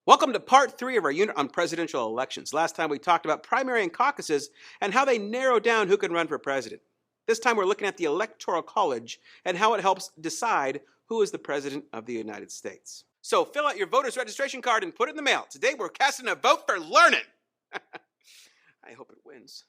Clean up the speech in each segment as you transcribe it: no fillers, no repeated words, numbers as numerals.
Welcome to part 3 of our unit on presidential elections. Last time we talked about primary and caucuses and how they narrow down who can run for president. This time we're looking at the Electoral College and how it helps decide who is the president of the United States. So fill out your voter's registration card and put it in the mail. Today we're casting a vote for learning. I hope it wins.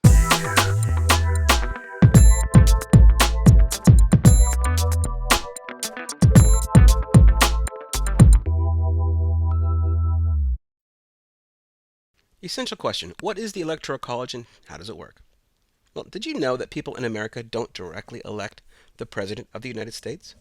Essential question: what is the Electoral College and how does it work? Well, did you know that people in America don't directly elect the President of the United States?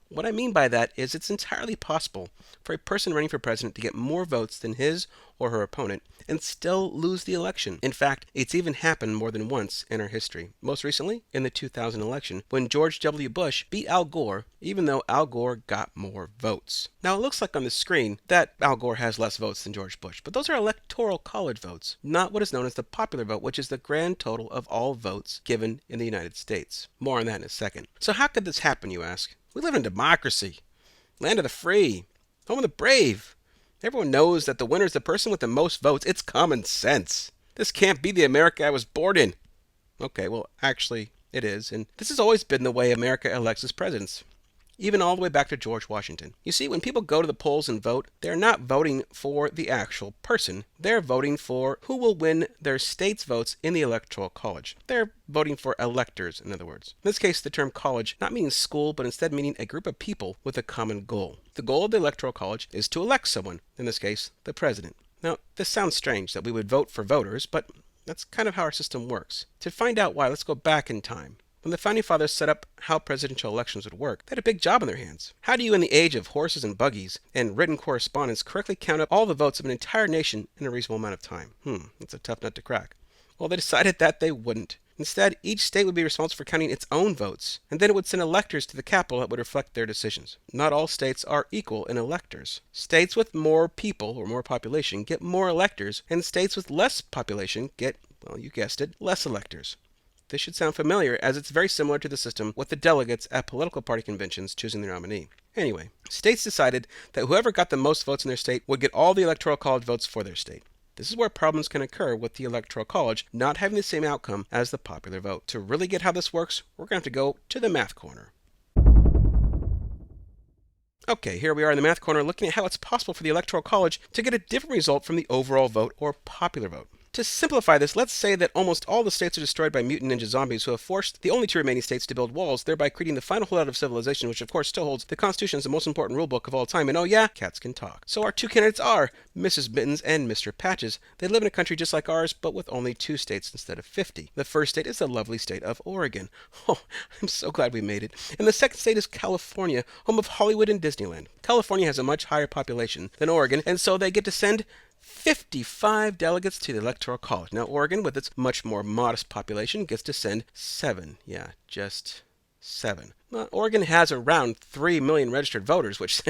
What I mean by that is it's entirely possible for a person running for president to get more votes than his or her opponent and still lose the election. In fact, it's even happened more than once in our history. Most recently, in the 2000 election, when George W. Bush beat Al Gore, even though Al Gore got more votes. Now, it looks like on the screen that Al Gore has less votes than George Bush, but those are Electoral College votes, not what is known as the popular vote, which is the grand total of all votes given in the United States. More on that in a second. So how could this happen, you ask? We live in democracy, land of the free, home of the brave. Everyone knows that the winner is the person with the most votes. It's common sense. This can't be the America I was born in. Okay, well, actually, it is, and this has always been the way America elects its presidents, even all the way back to George Washington. You see, when people go to the polls and vote, they're not voting for the actual person. They're voting for who will win their state's votes in the Electoral College. They're voting for electors, in other words. In this case, the term college not meaning school, but instead meaning a group of people with a common goal. The goal of the Electoral College is to elect someone, in this case, the president. Now, this sounds strange that we would vote for voters, but that's kind of how our system works. To find out why, let's go back in time. When the Founding Fathers set up how presidential elections would work, they had a big job on their hands. How do you, in the age of horses and buggies and written correspondence, correctly count up all the votes of an entire nation in a reasonable amount of time? That's a tough nut to crack. Well, they decided that they wouldn't. Instead, each state would be responsible for counting its own votes, and then it would send electors to the capital that would reflect their decisions. Not all states are equal in electors. States with more people, or more population, get more electors, and states with less population get, well, you guessed it, less electors. This should sound familiar, as it's very similar to the system with the delegates at political party conventions choosing their nominee. Anyway, states decided that whoever got the most votes in their state would get all the Electoral College votes for their state. This is where problems can occur with the Electoral College not having the same outcome as the popular vote. To really get how this works, we're going to have to go to the math corner. Okay, here we are in the math corner looking at how it's possible for the Electoral College to get a different result from the overall vote or popular vote. To simplify this, let's say that almost all the states are destroyed by mutant ninja zombies who have forced the only two remaining states to build walls, thereby creating the final holdout of civilization, which of course still holds the Constitution as the most important rulebook of all time. And oh yeah, cats can talk. So our two candidates are Mrs. Mittens and Mr. Patches. They live in a country just like ours, but with only 2 states instead of 50. The first state is the lovely state of Oregon. Oh, I'm so glad we made it. And the second state is California, home of Hollywood and Disneyland. California has a much higher population than Oregon, and so they get to send 55 delegates to the Electoral College. Now, Oregon, with its much more modest population, gets to send 7. Yeah, just 7. Well, Oregon has around 3 million registered voters, which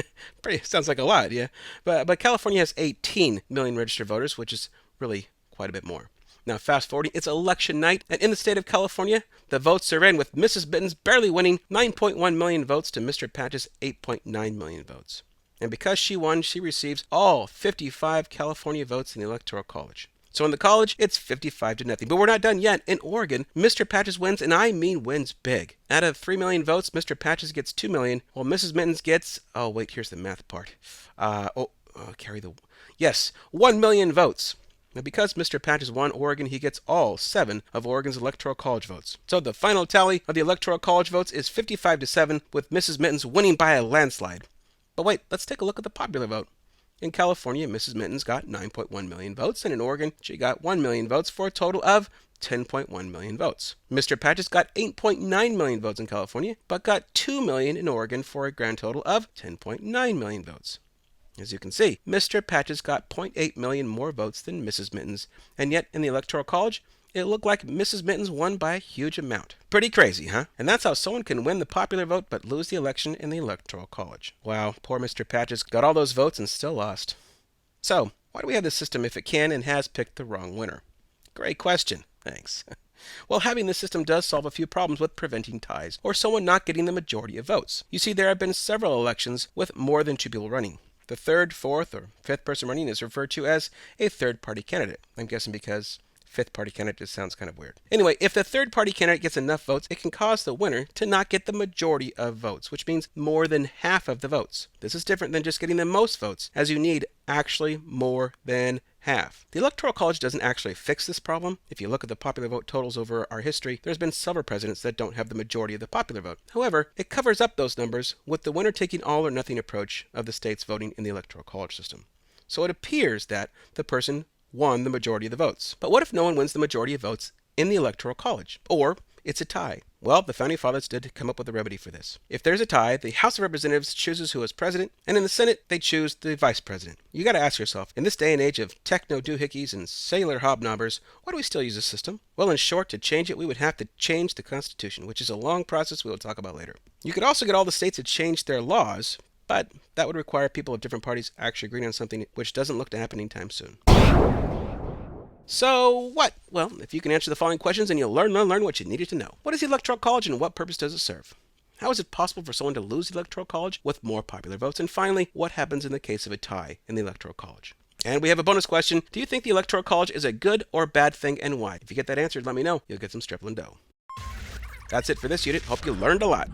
sounds like a lot, yeah. But California has 18 million registered voters, which is really quite a bit more. Now, fast forwarding, it's election night, and in the state of California, the votes are in with Mrs. Mittens barely winning 9.1 million votes to Mr. Patch's 8.9 million votes. And because she won, she receives all 55 California votes in the Electoral College. So in the college, it's 55-0. But we're not done yet. In Oregon, Mr. Patches wins, and I mean wins big. Out of 3 million votes, Mr. Patches gets 2 million, while Mrs. Mittens gets, oh wait, here's the math part. 1 million votes. Now, because Mr. Patches won Oregon, he gets all 7 of Oregon's Electoral College votes. So the final tally of the Electoral College votes is 55-7, with Mrs. Mittens winning by a landslide. But wait, let's take a look at the popular vote. In California, Mrs. Mittens got 9.1 million votes, and in Oregon, she got 1 million votes for a total of 10.1 million votes. Mr. Patches got 8.9 million votes in California, but got 2 million in Oregon for a grand total of 10.9 million votes. As you can see, Mr. Patches got 0.8 million more votes than Mrs. Mittens, and yet in the Electoral College, it looked like Mrs. Mittens won by a huge amount. Pretty crazy, huh? And that's how someone can win the popular vote but lose the election in the Electoral College. Wow, poor Mr. Patches got all those votes and still lost. So, why do we have this system if it can and has picked the wrong winner? Great question. Thanks. Well, having this system does solve a few problems with preventing ties or someone not getting the majority of votes. You see, there have been several elections with more than 2 people running. The third, fourth, or fifth person running is referred to as a third-party candidate. I'm guessing because fifth party candidate just sounds kind of weird. Anyway, if the third party candidate gets enough votes, it can cause the winner to not get the majority of votes, which means more than half of the votes. This is different than just getting the most votes, as you need actually more than half. The Electoral College doesn't actually fix this problem. If you look at the popular vote totals over our history, there's been several presidents that don't have the majority of the popular vote. However, it covers up those numbers with the winner taking all or nothing approach of the states voting in the Electoral College system. So it appears that the person won the majority of the votes. But what if no one wins the majority of votes in the Electoral College? Or it's a tie? Well, the Founding Fathers did come up with a remedy for this. If there's a tie, the House of Representatives chooses who is president, and in the Senate, they choose the vice president. You gotta ask yourself, in this day and age of techno-doohickeys and cellular hobnobbers, why do we still use this system? Well, in short, to change it, we would have to change the Constitution, which is a long process we will talk about later. You could also get all the states to change their laws, but that would require people of different parties actually agreeing on something, which doesn't look to happen anytime soon. So what? Well, if you can answer the following questions, then you'll learn what you needed to know. What is the Electoral College and what purpose does it serve? How is it possible for someone to lose the Electoral College with more popular votes? And finally, what happens in the case of a tie in the Electoral College? And we have a bonus question. Do you think the Electoral College is a good or bad thing, and why? If you get that answered, let me know. You'll get some stripling dough. That's it for this unit. Hope you learned a lot.